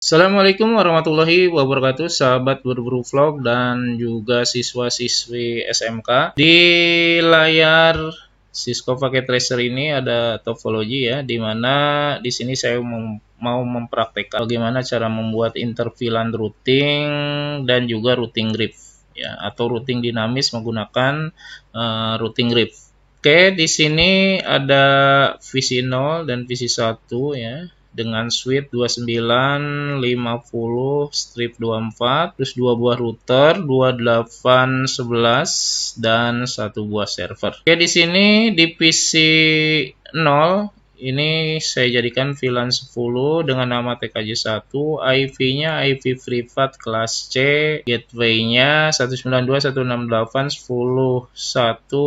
Assalamualaikum warahmatullahi wabarakatuh, sahabat berburu vlog dan juga siswa-siswi SMK. Di layar Cisco Packet Tracer ini ada topologi ya, di mana di sini saya mau mempraktekkan bagaimana cara membuat interVLAN routing dan juga routing grip ya, atau routing dinamis menggunakan routing grip. Oke, di sini ada visi 0 dan visi 1 ya, dengan switch 2950 strip 24, terus 2 buah router 2811 dan 1 buah server. Oke, di sini di PC 0 ini saya jadikan VLAN 10 dengan nama TKJ1, IP-nya IP privat kelas C, gateway-nya 192.168.10.1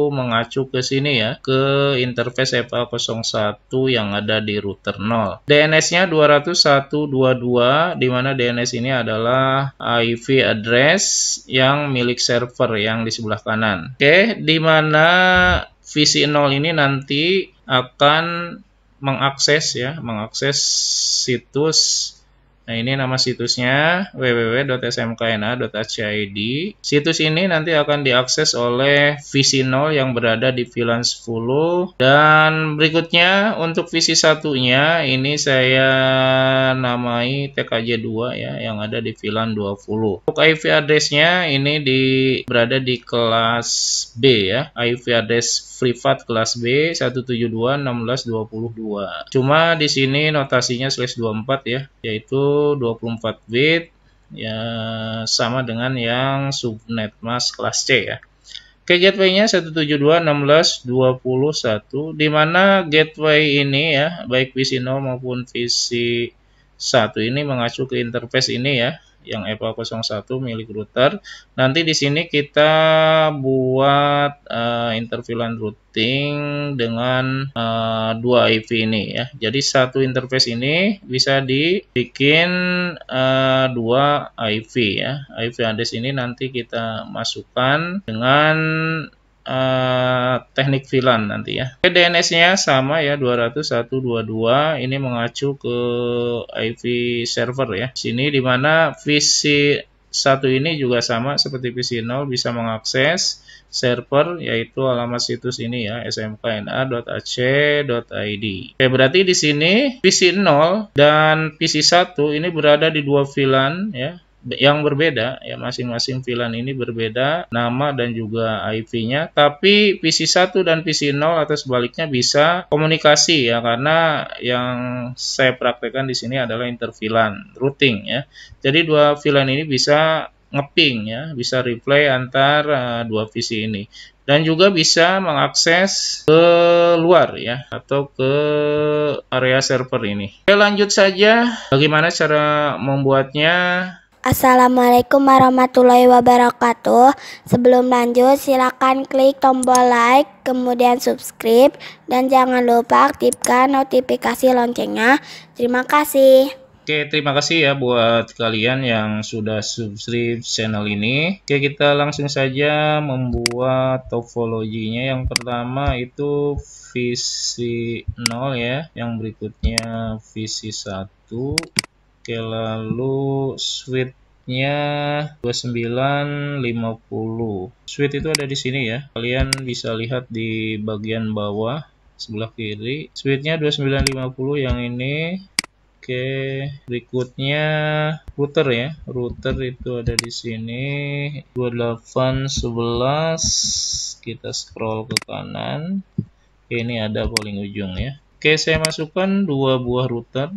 mengacu ke sini ya, ke interface FA01 yang ada di router 0. DNS-nya 201.22, di mana DNS ini adalah IP address yang milik server yang di sebelah kanan. Oke, di mana visi 0 ini nanti akan mengakses situs. Nah, ini nama situsnya www.smkna.ac.id. Situs ini nanti akan diakses oleh visi 0 yang berada di VLAN 10. Dan berikutnya untuk visi satunya ini saya namai TKJ2 ya, yang ada di VLAN 20. Untuk IP address-nya ini berada di kelas B ya, IP address privat kelas B 172.16.22. Cuma di sini notasinya /24 ya, yaitu 24 bit ya, sama dengan yang subnet mask kelas C ya. Oke, gateway-nya 172.16.21, di mana gateway ini ya, baik visi 0 maupun visi 1 ini mengacu ke interface ini ya, yang FA01 milik router. Nanti di sini kita buat interVLAN routing dengan dua IP ini ya. Jadi satu interface ini bisa dibikin dua IP ya. IP address ini nanti kita masukkan dengan teknik VLAN nanti ya. DNS-nya sama ya, 201.22. Ini mengacu ke IP server ya. Sini dimana visi 1 ini juga sama seperti visi 0, bisa mengakses server, yaitu alamat situs ini ya, smkna.ac.id. Oke, berarti di sini visi 0 dan visi 1 ini berada di dua VLAN ya, yang berbeda ya, masing-masing VLAN ini berbeda nama dan juga IP-nya, tapi visi 1 dan visi 0 atau sebaliknya bisa komunikasi ya, karena yang saya praktekkan di sini adalah interVLAN routing ya. Jadi dua VLAN ini bisa ngeping ya, bisa replay antar dua visi ini, dan juga bisa mengakses ke luar ya, atau ke area server ini. Oke, lanjut saja bagaimana cara membuatnya. Assalamualaikum warahmatullahi wabarakatuh. Sebelum lanjut, silakan klik tombol like, kemudian subscribe, dan jangan lupa aktifkan notifikasi loncengnya. Terima kasih. Oke, terima kasih ya buat kalian yang sudah subscribe channel ini. Oke, kita langsung saja membuat topologinya. Yang pertama itu visi 0 ya, yang berikutnya visi 1. Oke, lalu switch-nya 2950. Switch itu ada di sini ya. Kalian bisa lihat di bagian bawah sebelah kiri. Switch-nya 2950 yang ini. Oke, berikutnya router ya. Router itu ada di sini 2811. Kita scroll ke kanan. Oke, ini ada paling ujung ya. Oke, saya masukkan dua buah router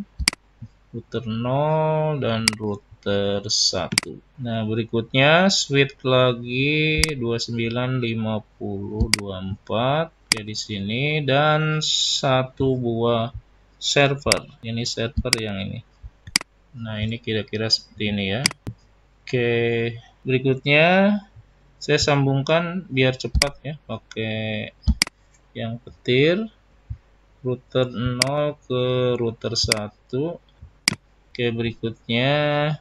0 dan router 1. Nah, berikutnya switch lagi 295024 ya di sini, dan satu buah server. Ini server yang ini. Nah, ini kira-kira seperti ini ya. Oke, berikutnya saya sambungkan biar cepat ya, pakai yang petir router 0 ke router 1. Oke, berikutnya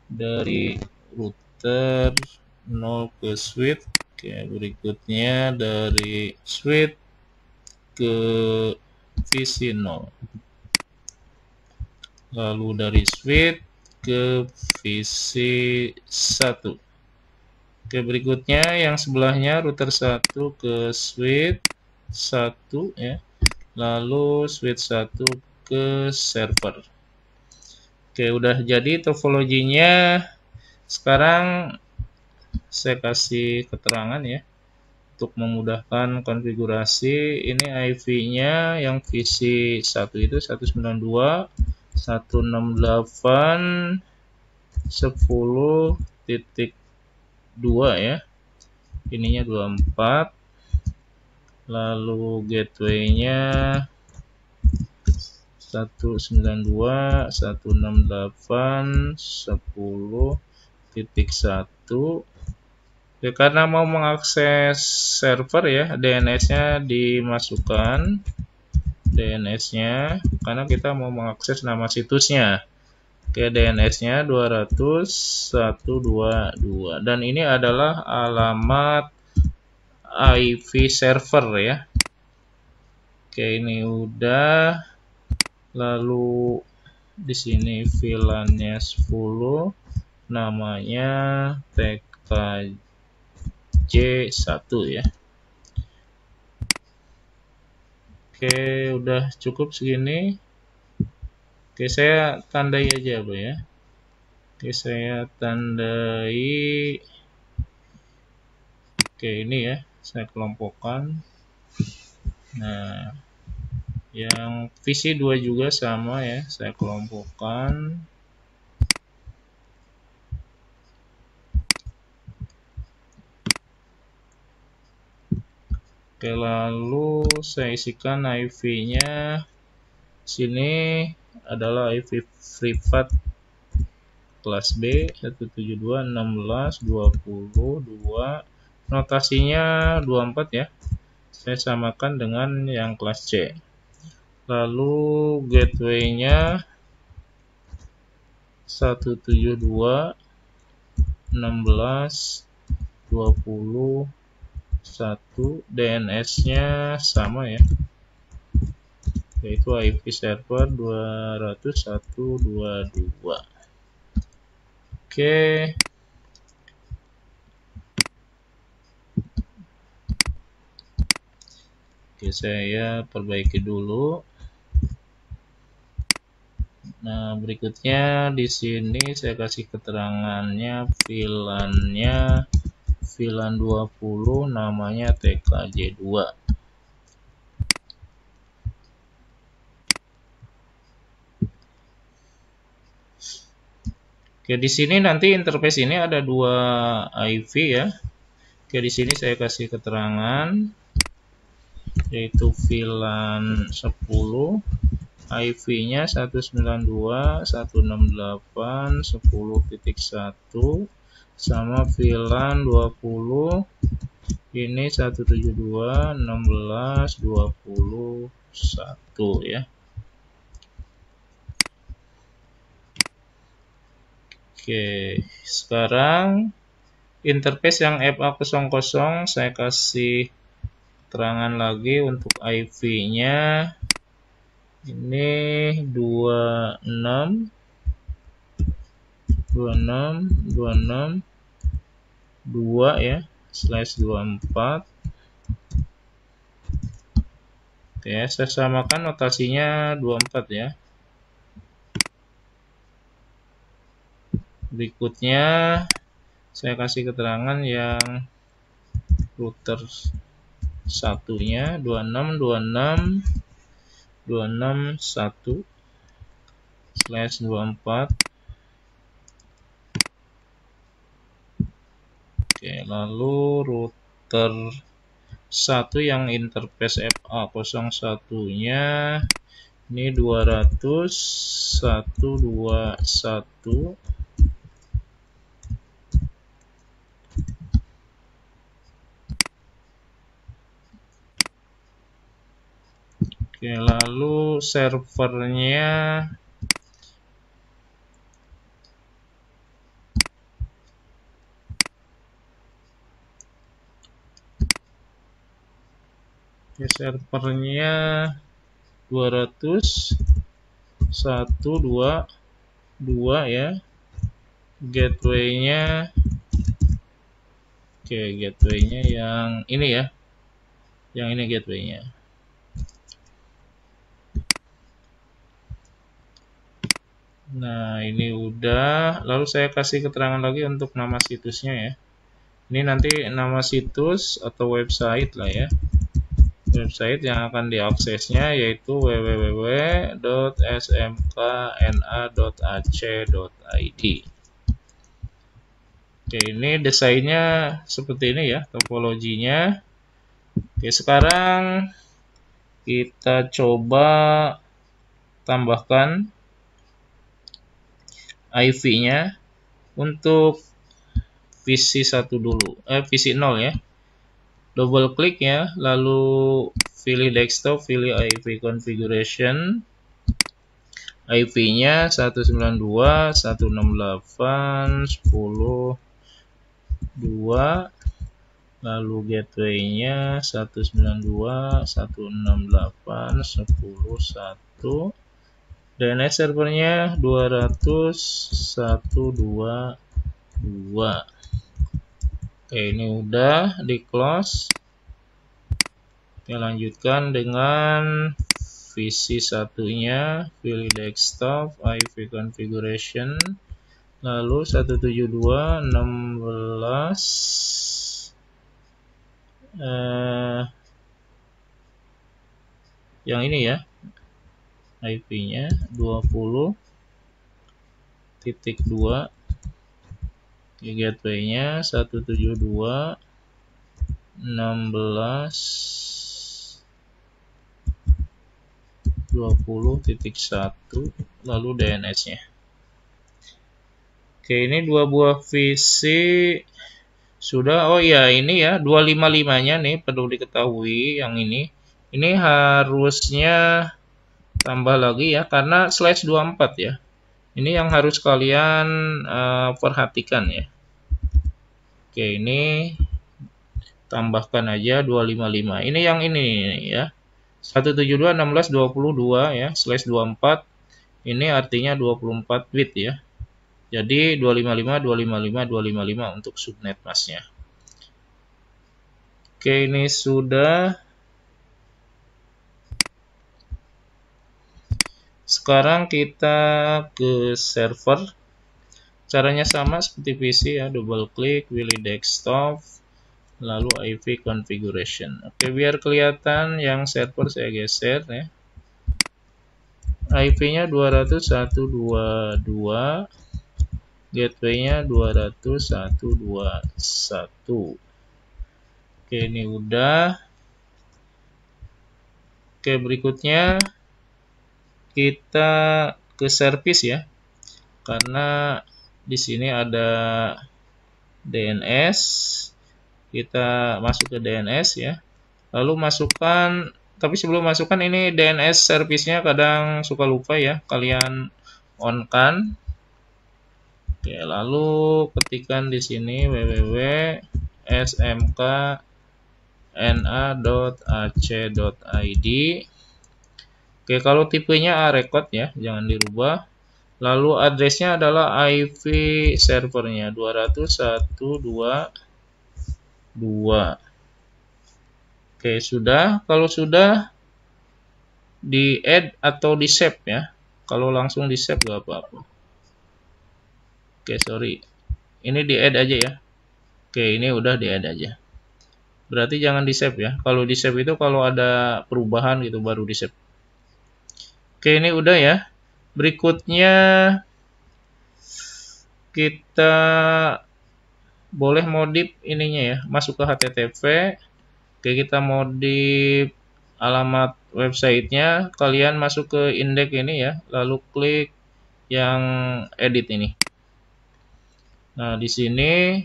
dari router 0 ke switch. Oke, berikutnya dari switch ke visi 0. lalu dari switch ke VC1. Oke, berikutnya yang sebelahnya router 1 ke switch 1 ya, lalu switch 1 ke server. Oke, udah jadi topologinya. Sekarang saya kasih keterangan ya untuk memudahkan konfigurasi. Ini IP-nya yang VC1 itu 192.168.10.2 ya. Ininya 24. Lalu gateway-nya 192.168.10.1. Ya, karena mau mengakses server ya, DNS-nya dimasukkan, DNS-nya karena kita mau mengakses nama situsnya. Oke, DNS-nya 200.122 dan ini adalah alamat IP server ya. Oke, ini udah. Lalu di sini VLAN-nya 10, namanya TKJ1 ya. Oke, udah cukup segini. Oke, saya tandai aja, Bu ya. Oke, saya tandai. Oke, ini ya, saya kelompokkan. Nah, yang VC2 juga sama ya, saya kelompokkan. Oke, lalu saya isikan IV-nya. Sini adalah IV privat kelas B 172.16.22. Notasinya 24 ya. Saya samakan dengan yang kelas C. Lalu gateway-nya 172.16.21, DNS-nya sama ya, yaitu IP server 200.122. Oke. Oke, saya perbaiki dulu. Nah, berikutnya di sini saya kasih keterangannya, VLAN-nya VLAN 20, namanya TKJ2. Oke, di sini nanti interface ini ada dua IV ya. Oke, di sini saya kasih keterangan yaitu VLAN 10, IV-nya 192.168.10.1 sama VLAN 20 ini 172.16.21 ya. Oke, sekarang interface yang FA00 saya kasih keterangan lagi untuk IV-nya. Ini 26.2 ya, /24. Oke, saya samakan notasinya 24 ya. Berikutnya saya kasih keterangan yang router satunya 26.261/24. Oke, lalu router 1 yang interface FA01-nya ini 200.121. Oke, lalu servernya servernya 200 122 ya. Gateway-nya, oke, gateway-nya yang ini ya, yang ini gateway-nya. Nah, ini udah. Lalu saya kasih keterangan lagi untuk nama situsnya ya. Ini nanti nama situs atau website lah ya. Website yang akan diaksesnya yaitu www.smkna.ac.id. Oke, ini desainnya seperti ini ya, topologinya. Oke, sekarang kita coba tambahkan IV-nya untuk PC1 dulu, PC0 ya. Double klik ya, lalu pilih desktop, pilih IV configuration. IV-nya 192.168.10.2, lalu gateway-nya 192.168.10.1, DNS servernya 200.122. Oke, ini udah di close. Kita lanjutkan dengan VC1 nya, pilih desktop, IV configuration, lalu 172.16 yang ini ya, IP-nya 20.2, gateway-nya 172.16.20.1, lalu DNS-nya. Oke, ini dua buah VC sudah. Oh iya, ini ya 255-nya nih perlu diketahui, yang ini harusnya tambah lagi ya, karena /24 ya. Ini yang harus kalian perhatikan ya. Oke, ini tambahkan aja 255. Ini yang ini ya. 172.16.22 ya, /24. Ini artinya 24 bit ya. Jadi 255 255 255 untuk subnet masknya. Oke, ini sudah. Sekarang kita ke server. Caranya sama seperti PC ya, double klik, pilih desktop, lalu IV configuration. Oke, biar kelihatan yang server saya geser ya. IP-nya 201.122, gateway-nya 201.121. Oke, ini udah. Oke, berikutnya kita ke service ya, karena di sini ada DNS. Kita masuk ke DNS ya, lalu masukkan, tapi sebelum masukkan ini DNS service-nya kadang suka lupa ya, kalian on kan. Oke, lalu ketikkan di sini www.smkna.ac.id. Oke, kalau tipenya A-record ya, jangan dirubah. Lalu addressnya adalah IV servernya 201.2. Oke, sudah. Kalau sudah, di add atau di save ya. Kalau langsung di save gak apa-apa. Oke, sorry. Ini di add aja ya. Oke, ini udah di add aja. Berarti jangan di save ya. Kalau di save itu kalau ada perubahan gitu baru di save. Oke, ini udah ya. Berikutnya kita boleh modif ininya ya, masuk ke HTTP. Oke, kita modif alamat websitenya. Kalian masuk ke indeks ini ya, lalu klik yang edit ini. Nah, di sini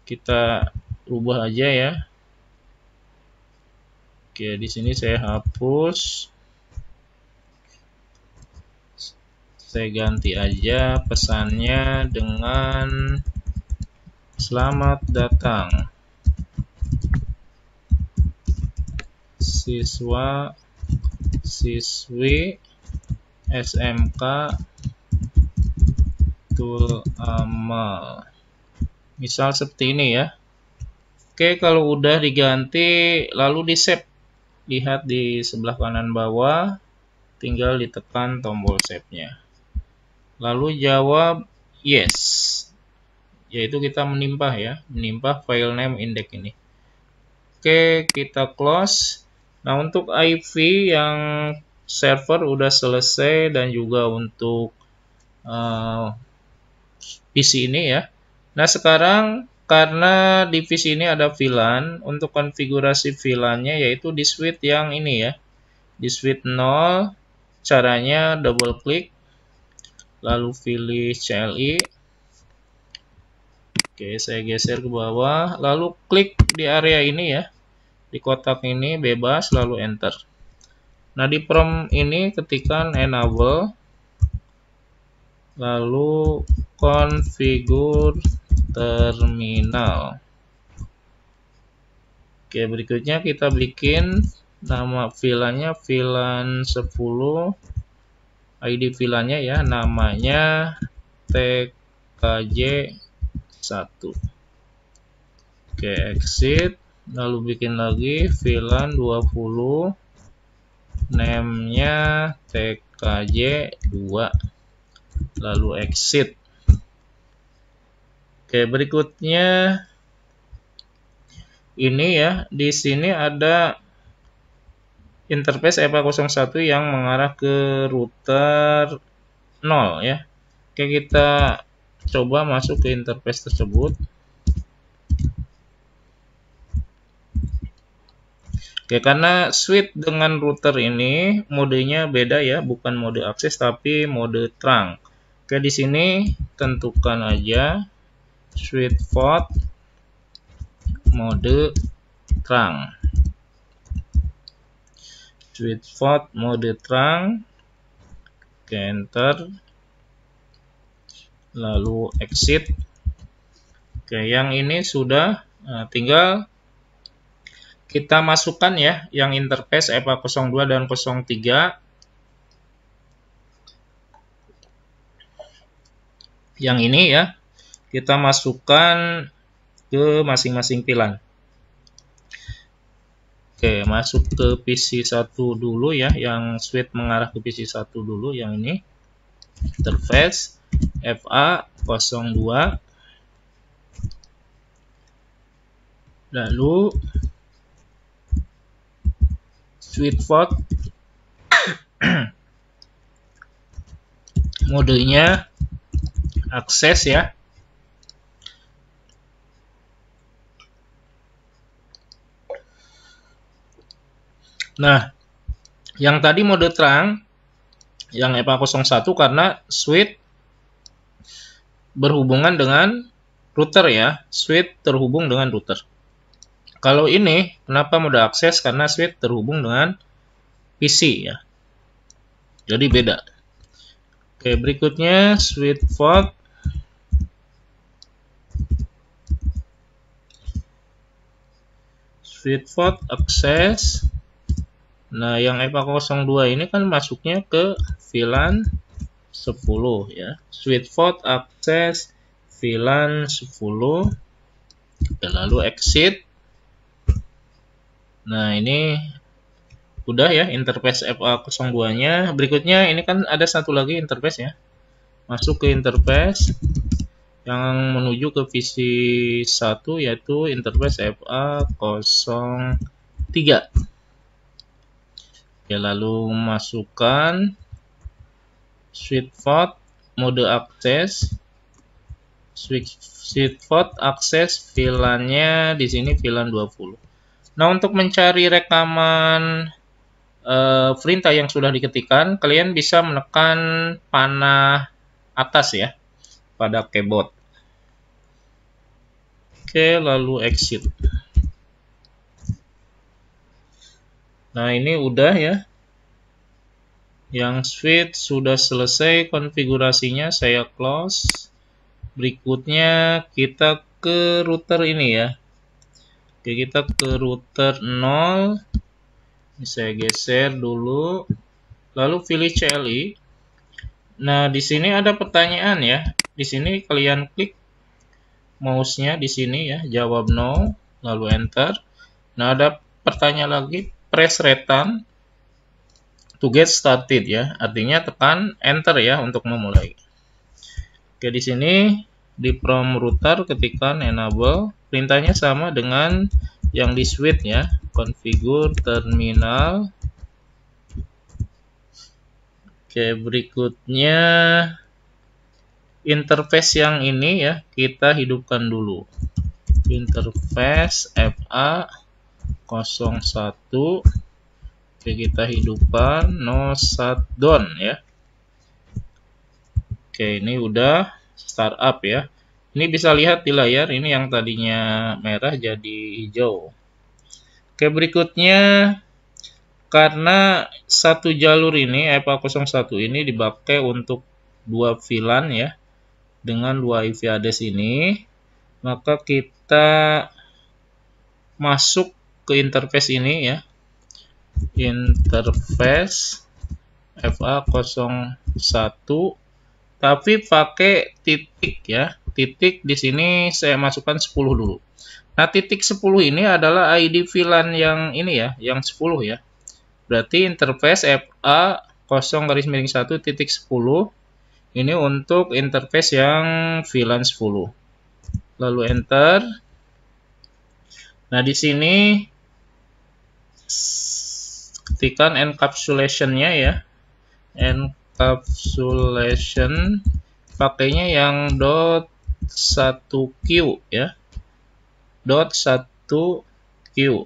kita ubah aja ya. Oke, di sini saya hapus. Saya ganti aja pesannya dengan selamat datang siswa siswi SMK tool amal. Misal seperti ini ya. Oke, kalau udah diganti lalu di save. Lihat di sebelah kanan bawah, tinggal ditekan tombol save-nya. Lalu jawab yes. Yaitu kita menimpah ya, menimpah file name index ini. Oke, kita close. Nah, untuk IV yang server udah selesai dan juga untuk PC ini ya. Nah, sekarang karena di PC ini ada VLAN, untuk konfigurasi VLAN-nya yaitu di switch yang ini ya. Di switch 0, caranya double klik, lalu pilih CLI. Oke, saya geser ke bawah, lalu klik di area ini ya. Di kotak ini bebas, lalu enter. Nah, di prompt ini ketikkan enable, lalu configure terminal. Oke, berikutnya kita bikin nama VLAN-nya VLAN 10. ID VLAN-nya ya, namanya TKJ 1. Oke, exit, lalu bikin lagi VLAN 20, name-nya TKJ 2, lalu exit. Oke, berikutnya ini ya, di sini ada interface EPA01 yang mengarah ke router 0 ya. Oke, kita coba masuk ke interface tersebut. Oke, karena switch dengan router ini modenya beda ya, bukan mode akses tapi mode trunk. Oke, di sini tentukan aja switch port mode trunk. Switch port mode trunk. Oke, enter. Lalu exit. Oke, yang ini sudah, tinggal kita masukkan ya yang interface EPA02 dan 03. Yang ini ya, kita masukkan ke masing-masing VLAN. Oke, masuk ke PC1 dulu ya, yang switch mengarah ke PC1 dulu, yang ini. Interface FA02. Lalu switch port modenya akses ya. Nah, yang tadi mode trunk yang EPA01 karena switch berhubungan dengan router ya, switch terhubung dengan router. Kalau ini kenapa mode akses? Karena switch terhubung dengan PC ya. Jadi beda. Oke, berikutnya switch port akses. Nah, yang EPA02 ini kan masuknya ke VLAN 10 ya. Switch port akses VLAN 10. Oke, lalu exit. Nah, ini udah ya interface EPA02-nya. Berikutnya ini kan ada satu lagi interface ya. Masuk ke interface yang menuju ke PC1 yaitu interface EPA03. Oke, lalu masukkan switch port mode akses. Switch port akses VLAN-nya di sini VLAN 20. Nah, untuk mencari rekaman perintah yang sudah diketikkan, kalian bisa menekan panah atas ya pada keyboard. Oke, lalu exit. Nah, ini udah ya. Yang switch sudah selesai konfigurasinya, saya close. Berikutnya kita ke router ini ya. Oke, kita ke router 0. Ini saya geser dulu. Lalu pilih CLI. Nah, di sini ada pertanyaan ya. Di sini kalian klik mouse-nya di sini ya, jawab no, lalu enter. Nah, ada pertanyaan lagi, press return to get started ya. Artinya tekan enter ya untuk memulai. Oke, di sini di prompt router ketikkan enable, perintahnya sama dengan yang di switch ya, configure terminal. Oke, berikutnya interface yang ini ya, kita hidupkan dulu. Interface FA01. Oke, kita hidupkan, no shutdown ya. Oke, ini udah startup ya. Ini bisa lihat di layar, ini yang tadinya merah jadi hijau. Oke, berikutnya karena satu jalur ini FA01 ini dipakai untuk 2 VLAN ya, dengan 2 IP address ini, maka kita masuk ke interface ini ya, interface FA01, tapi pakai titik ya, titik di sini saya masukkan 10 dulu. Nah, titik 10 ini adalah ID VLAN yang ini ya, yang 10 ya. Berarti interface FA0-1.10 ini untuk interface yang VLAN 10. Lalu enter. Nah, di sini ketikkan encapsulation-nya ya. Encapsulation pakainya yang .1Q ya. .1Q.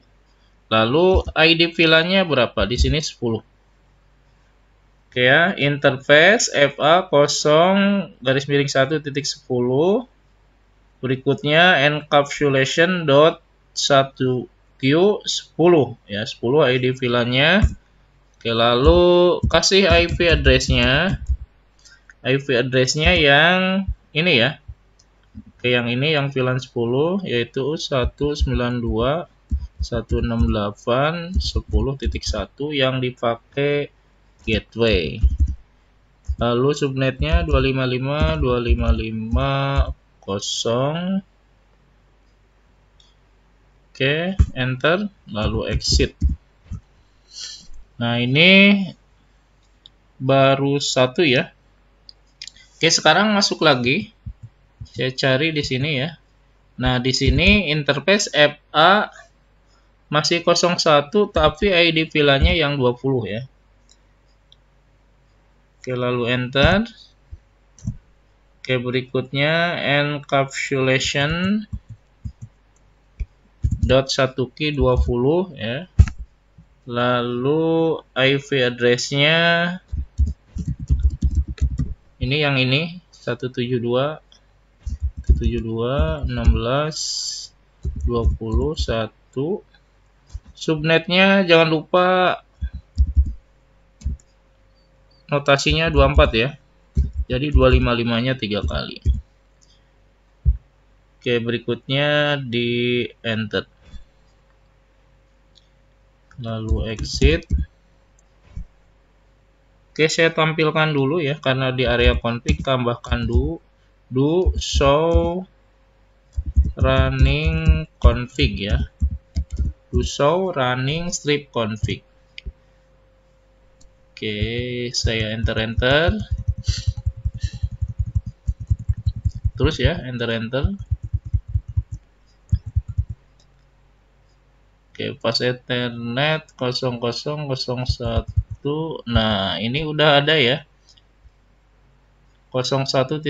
Lalu ID VLAN-nya berapa? Di sini 10. Oke ya, interface FA0-1.10. Berikutnya encapsulation.1Q 10 ya, 10 ID VLAN-nya. Oke, lalu kasih IP address-nya. IP address-nya yang ini ya. Oke, yang ini yang VLAN 10 yaitu 192.168.10.1 yang dipakai gateway. Lalu subnetnya 255.255.0. Oke, enter, lalu exit. Nah, ini baru satu ya. Oke, sekarang masuk lagi. Saya cari di sini ya. Nah, di sini interface FA masih 01 tapi ID VLAN-nya yang 20 ya. Oke, lalu enter. Oke, berikutnya encapsulation .1Q 20 ya. Lalu IP address-nya ini yang ini 172.16.21. Subnetnya jangan lupa notasinya 24 ya. Jadi 255-nya 3 kali. Oke, berikutnya di enter. Lalu exit. Oke, saya tampilkan dulu ya, karena di area config tambahkan do show running config ya. Do show running strip config. Oke, saya enter. Terus ya, enter. Oke, pas Ethernet 0001. Nah, ini udah ada ya. 01.10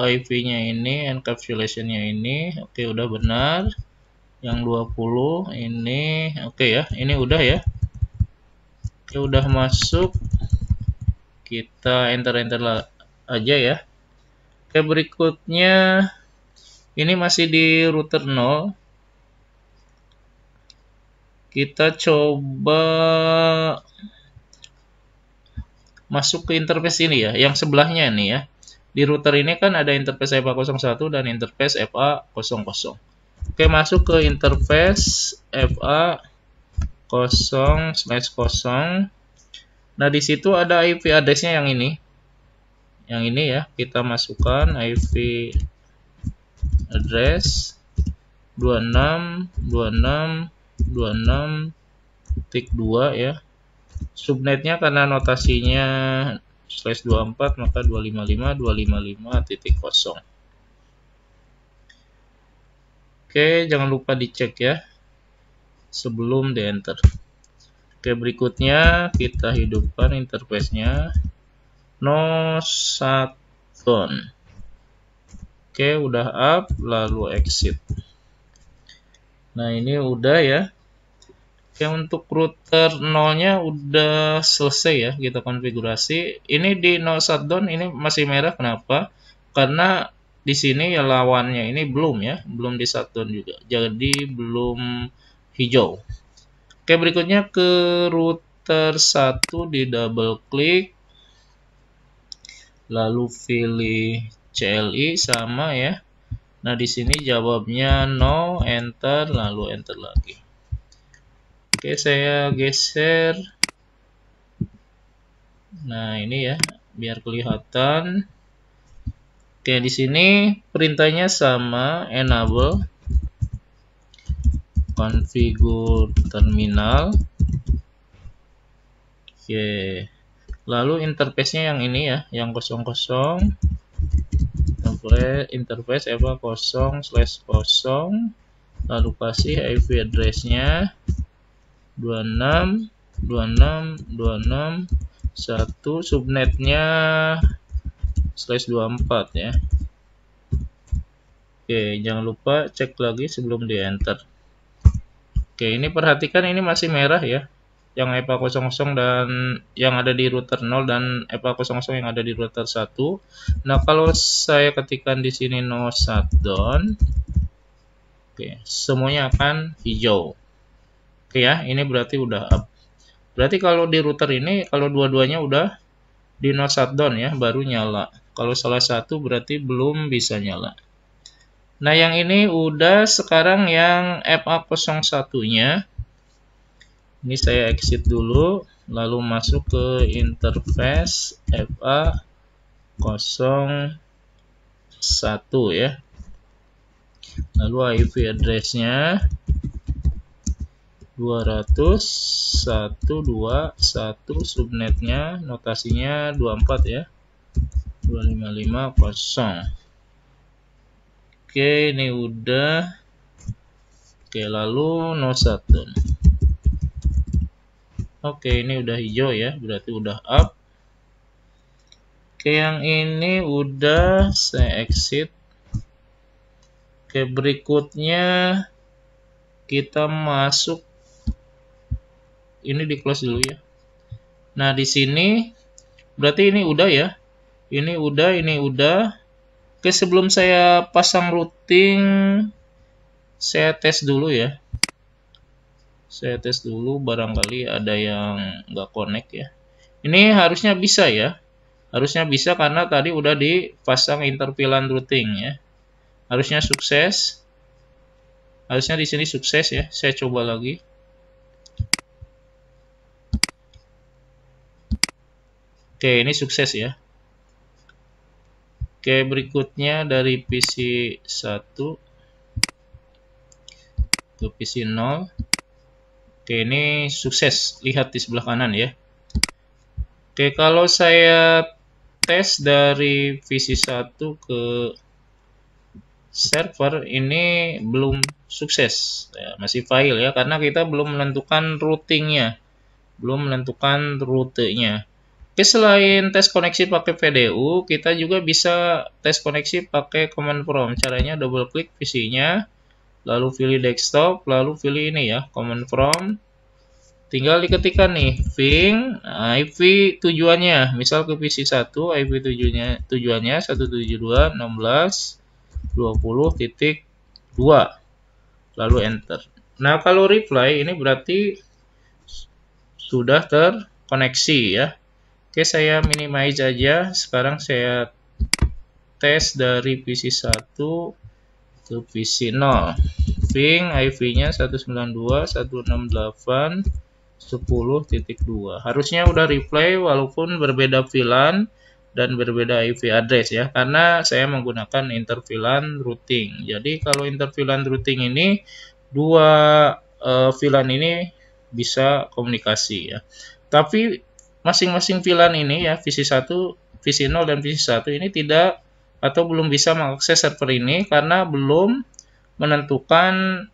IP-nya ini, encapsulation-nya ini. Oke, udah benar. Yang 20 ini oke ya. Ini udah ya. Oke, udah masuk. Kita enter aja ya. Oke, berikutnya ini masih di router 0. Kita coba masuk ke interface ini ya, yang sebelahnya nih ya. Di router ini kan ada interface FA01 dan interface FA00. Oke, masuk ke interface FA0/0. Nah, di situ ada IP address-nya yang ini. yang ini ya, kita masukkan IP address 26.26.26.2 ya. Subnetnya karena notasinya /24 maka 255.255.0. Oke, jangan lupa dicek ya sebelum di enter. Oke, berikutnya kita hidupkan interface-nya. No shutdown. Oke, udah up, lalu exit. Nah, ini udah ya. Oke, untuk router 0-nya udah selesai ya, kita konfigurasi. Ini di no shutdown ini masih merah, kenapa? Karena di sini ya lawannya ini belum ya, belum di shutdown juga. Jadi belum hijau. Oke, berikutnya ke router 1 di double klik. Lalu pilih CLI sama ya. Nah, di sini jawabnya no, enter, lalu enter lagi. Oke, saya geser. Nah, ini ya, biar kelihatan. Oke, di sini perintahnya sama, enable configure terminal. Oke. Lalu interface-nya yang ini ya, yang 00. Interface apa 0/0. Lalu kasih IP address-nya 26.26.26.1, subnetnya /24 ya. Oke, jangan lupa cek lagi sebelum di enter. Oke, ini perhatikan ini masih merah ya, yang EPA 00 dan yang ada di router 0 dan EPA 00 yang ada di router 1. Nah, kalau saya ketikkan di sini no shutdown, oke, semuanya akan hijau. Oke ya, ini berarti udah up. Berarti kalau di router ini, kalau dua-duanya udah di no shutdown ya, baru nyala. Kalau salah satu berarti belum bisa nyala. Nah, yang ini udah, sekarang yang FA 01-nya. Ini saya exit dulu, lalu masuk ke interface FA 01 ya. Lalu IP address-nya 200.121, subnetnya notasinya 24 ya. 2550. Oke, ini udah. Oke, lalu no shutdown. Oke, ini udah hijau ya, berarti udah up. Oke, yang ini udah, saya exit. Oke, berikutnya kita masuk. Ini di close dulu ya. Nah, di sini berarti ini udah ya. Ini udah. Oke, sebelum saya pasang routing, saya tes dulu ya. Saya tes dulu, barangkali ada yang nggak connect ya. Ini harusnya bisa ya. Harusnya bisa karena tadi udah dipasang interpilan routing ya. Harusnya sukses. Harusnya di sini sukses ya. Saya coba lagi. Oke, ini sukses ya. Oke, berikutnya dari PC 1 ke PC 0. Oke, ini sukses. Lihat di sebelah kanan ya. Oke, kalau saya tes dari PC 1 ke server, ini belum sukses. Ya, masih fail ya, karena kita belum menentukan routingnya. Belum menentukan rutenya. Oke, selain tes koneksi pakai VDU, kita juga bisa tes koneksi pakai command prompt. Caranya double klik PC-nya, lalu pilih desktop, lalu pilih ini ya, command prompt. Tinggal diketikkan nih, ping, IP tujuannya. Misal ke PC 1, IP tujuannya 172.16.20.2. Lalu enter. Nah, kalau reply ini berarti sudah terkoneksi ya. Oke, saya minimize aja. Sekarang saya tes dari PC 1 ke PC 0. Ping IP-nya 192.168.10.2. Harusnya udah replay walaupun berbeda VLAN dan berbeda IP address ya, karena saya menggunakan interVLAN routing. Jadi kalau interVLAN routing ini dua VLAN ini bisa komunikasi ya. Tapi masing-masing VLAN ini ya, VC1, VC0 dan VC1 ini tidak atau belum bisa mengakses server ini karena belum menentukan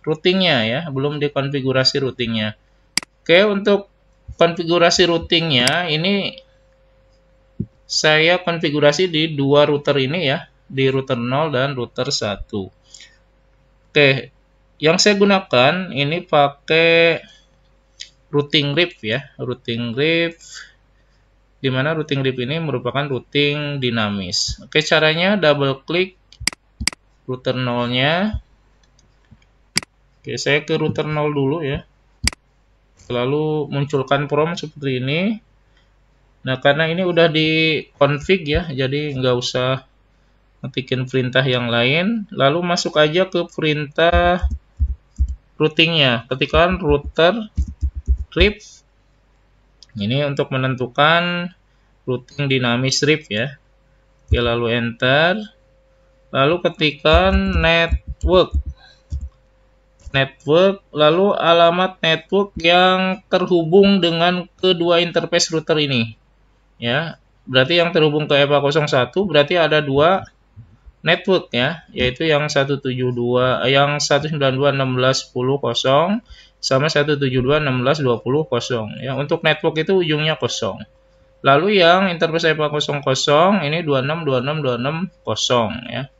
routingnya ya, belum dikonfigurasi routingnya. Oke, untuk konfigurasi routingnya ini saya konfigurasi di dua router ini ya, di router 0 dan router 1. Oke, yang saya gunakan ini pakai routing RIP ya, routing RIP, di mana routing RIP ini merupakan routing dinamis. Oke, caranya double klik router 0-nya. Oke, saya ke router 0 dulu ya. Lalu munculkan prom seperti ini. Nah, karena ini udah di config ya, jadi nggak usah ngetikin perintah yang lain. Lalu masuk aja ke perintah routingnya. Ketikkan router RIP. Ini untuk menentukan routing dinamis RIP ya. Oke, lalu enter. Lalu ketikkan network. Lalu alamat network yang terhubung dengan kedua interface router ini. Ya, berarti yang terhubung ke EPA01 berarti ada dua network ya, yaitu yang 192.192.16.10.0 sama 172.16.20.0 ya. Untuk network itu ujungnya kosong. Lalu yang interface EPA00 ini 26.26.26.0 ya.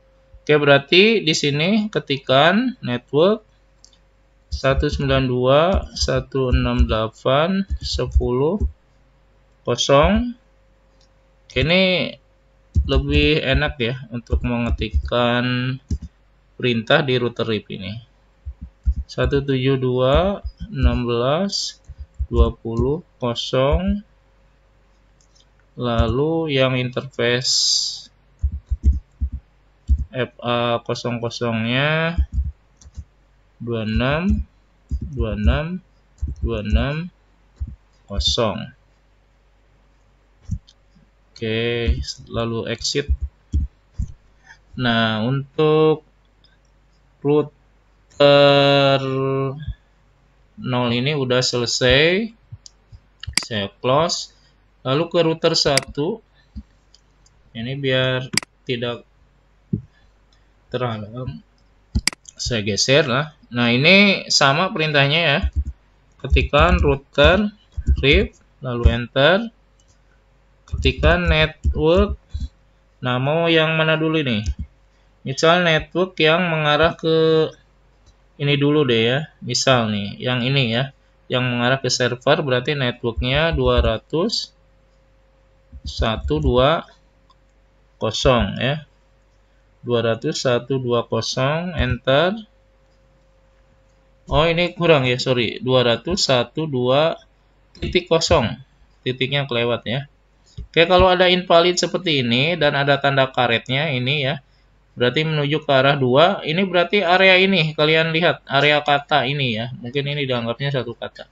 Oke, berarti di sini ketikkan network 192.168.10.0. Ini lebih enak ya untuk mengetikkan perintah di router RIP ini. 172.16.20.0. Lalu yang interface FA00-nya 26.26.26.0. Oke, lalu exit. Nah, untuk router 0 ini udah selesai. Saya close. Lalu ke router 1. Ini biar tidak terhalang, saya geser lah. Nah, ini sama perintahnya ya. Ketikkan router RIP, lalu enter. Ketikkan network. Nah, mau yang mana dulu nih? Misal network yang mengarah ke ini dulu deh ya. Misal nih, yang ini ya. Yang mengarah ke server berarti networknya 200.120 ya. 200.120, enter. Oh, ini kurang ya, sorry. 200.120.0. Titiknya kelewat ya. Oke, kalau ada invalid seperti ini dan ada tanda karetnya ini ya, berarti menuju ke arah 2. Ini berarti area ini, kalian lihat area kata ini ya. Mungkin ini dianggapnya satu kata.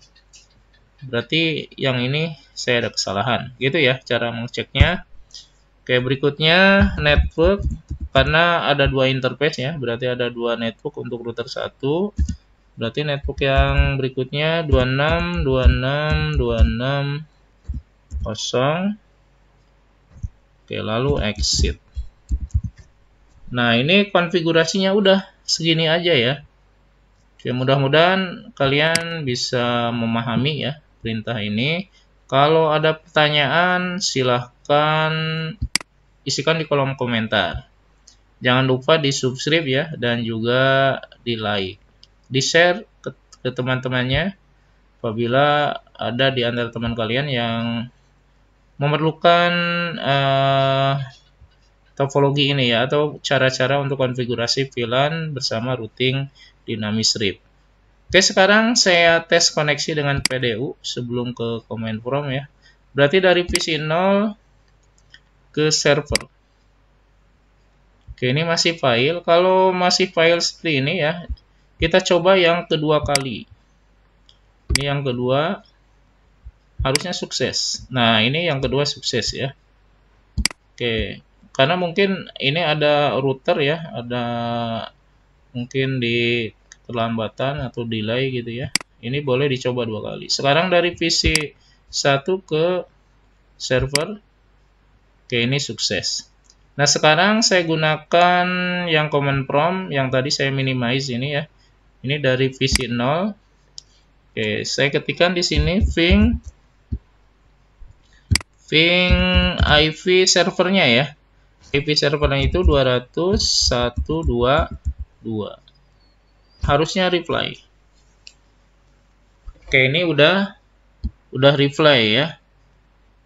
Berarti yang ini saya ada kesalahan. Gitu ya cara mengeceknya. Oke, berikutnya network. Karena ada dua interface ya, berarti ada dua network untuk router 1. Berarti network yang berikutnya 26.26.26.0. Oke, lalu exit. Nah, ini konfigurasinya udah segini aja ya. Oke, mudah-mudahan kalian bisa memahami ya perintah ini. Kalau ada pertanyaan, silahkan isikan di kolom komentar. Jangan lupa di subscribe ya, dan juga di like. Di share ke teman-temannya apabila ada di antara teman kalian yang memerlukan topologi ini ya, atau cara-cara untuk konfigurasi VLAN bersama routing dinamis RIP. Oke, sekarang saya tes koneksi dengan PDU sebelum ke command prompt ya. Berarti dari PC0 ke server. Oke, ini masih file. Kalau masih file seperti ini ya, kita coba yang kedua kali. Ini yang kedua harusnya sukses. Nah, ini yang kedua sukses ya. Oke, karena mungkin ini ada router ya, ada mungkin di keterlambatan atau delay gitu ya. Ini boleh dicoba 2 kali. Sekarang dari PC 1 ke server. Oke, ini sukses. Nah, sekarang saya gunakan yang command prompt yang tadi saya minimize ini ya. Ini dari PC 0. Oke, saya ketikkan di sini Ving IP servernya ya. IP servernya itu 200.122. Harusnya reply. Oke, ini udah reply ya.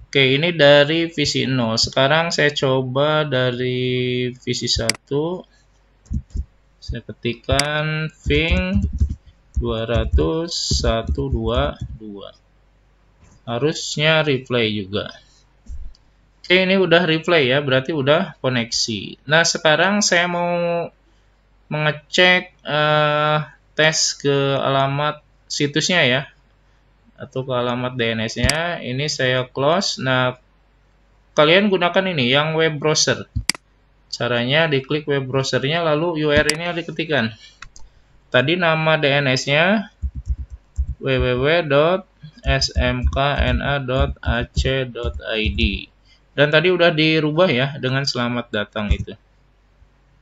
Oke, ini dari VC 0. Sekarang saya coba dari VC 1. Saya ketikkan Ving 200.122. Harusnya reply juga. Oke, ini udah reply ya, berarti udah koneksi. Nah, sekarang saya mau mengecek tes ke alamat situsnya ya, atau ke alamat DNS-nya. Ini saya close. Nah, kalian gunakan ini yang web browser. Caranya diklik web browsernya, lalu URL-nya diketikkan. Tadi nama DNS-nya www.smkna.ac.id, dan tadi udah dirubah ya dengan selamat datang itu.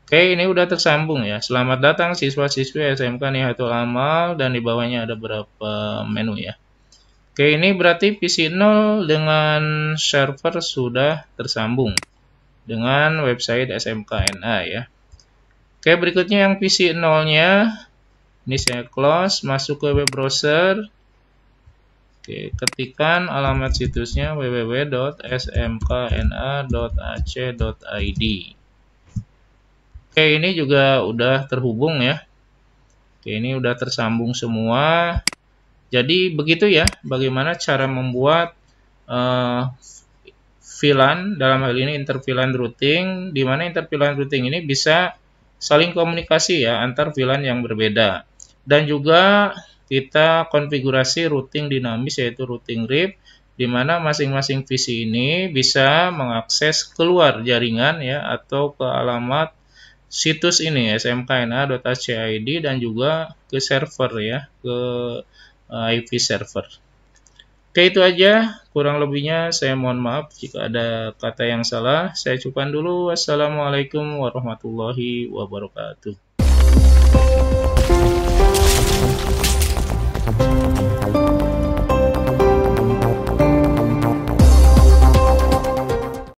Oke, ini udah tersambung ya. Selamat datang siswa-siswi SMK Nihayatul Amal, dan di bawahnya ada beberapa menu ya. Oke, ini berarti PC 0 dengan server sudah tersambung dengan website SMKNA ya. Oke, berikutnya yang PC 0-nya. Ini saya close, masuk ke web browser. Oke, ketikkan alamat situsnya www.smkna.ac.id. Oke, ini juga udah terhubung ya. Oke, ini udah tersambung semua. Jadi begitu ya, bagaimana cara membuat VLAN, dalam hal ini inter-VLAN routing, di mana inter-VLAN routing ini bisa saling komunikasi ya antar VLAN yang berbeda. Dan juga kita konfigurasi routing dinamis, yaitu routing RIP, di mana masing-masing VC ini bisa mengakses keluar jaringan ya, atau ke alamat situs ini smkna.ac.id, dan juga ke server ya, ke IP server. Oke, itu aja. Kurang lebihnya saya mohon maaf jika ada kata yang salah. Saya ucapkan dulu. Wassalamualaikum warahmatullahi wabarakatuh.